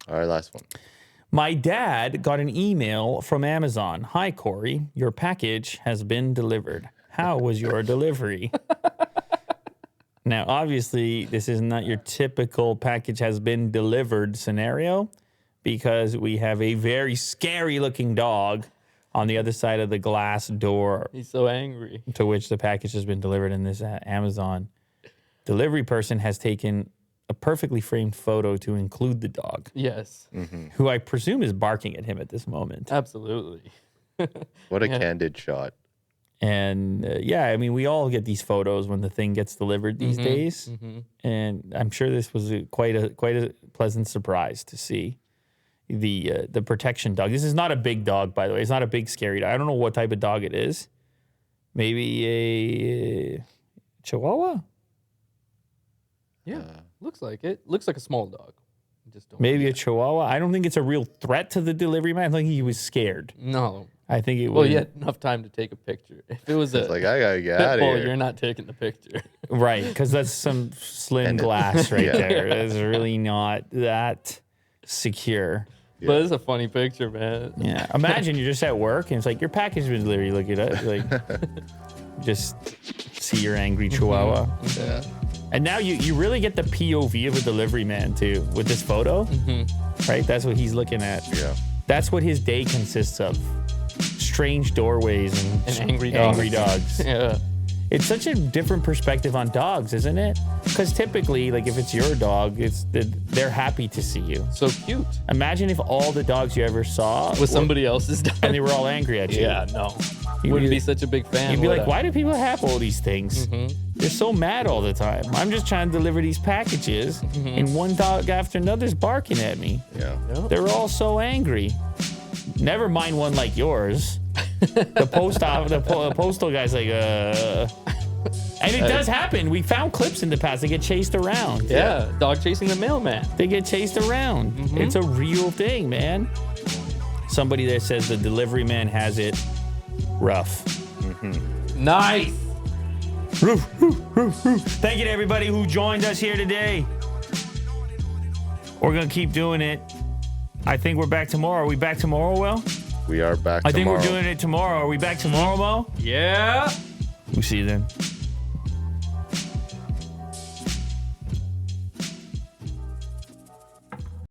All right, last one. My dad got an email from Amazon. Hi, Corey. Your package has been delivered. How was your delivery? Now, obviously, this is not your typical package has been delivered scenario because we have a very scary looking dog on the other side of the glass door. He's so angry. To which the package has been delivered, and this Amazon delivery person has taken a perfectly framed photo to include the dog. Yes. Who I presume is barking at him at this moment. Absolutely. What a candid shot. And I mean, we all get these photos when the thing gets delivered these days. And I'm sure this was quite a pleasant surprise to see the protection dog. This is not a big dog, by the way. It's not a big scary dog. I don't know what type of dog it is. Maybe a Chihuahua? Yeah. Looks like it. Looks like a small dog. Just don't Maybe a Chihuahua. I don't think it's a real threat to the delivery man. I think he was scared. No. I think it was. Well, you had enough time to take a picture. If it was It's like, I gotta get out of here. you're not taking the picture. Right, because that's some slim glass right there. It's really not that secure. But it's a funny picture, man. Yeah. Imagine you're just at work and it's like your package has been delivered. You look at it, like just see your angry Chihuahua. Yeah. And now you really get the POV of a delivery man too with this photo, right? That's what he's looking at. Yeah. That's what his day consists of: strange doorways and angry dogs. Angry dogs. Yeah. It's such a different perspective on dogs, isn't it? Because typically, like if it's your dog, they're happy to see you. So cute. Imagine if all the dogs you ever saw With somebody else's dog. and they were all angry at you. Yeah, no. You'd Wouldn't be- be such a big fan. You'd be would like, I? why do people have all these things? They're so mad all the time. I'm just trying to deliver these packages, and one dog after another's barking at me. Yeah. They're all so angry. Never mind one like yours. The postal guy's like, And it does happen. We found clips in the past. They get chased around. Yeah, dog chasing the mailman. They get chased around. It's a real thing, man. Somebody there says the delivery man has it rough. Nice. Thank you to everybody who joined us here today. We're going to keep doing it. I think we're back tomorrow. Are we back tomorrow, Will? We are back I think tomorrow. we're doing it tomorrow. Are we back tomorrow, Mo? Yeah. We'll see you then.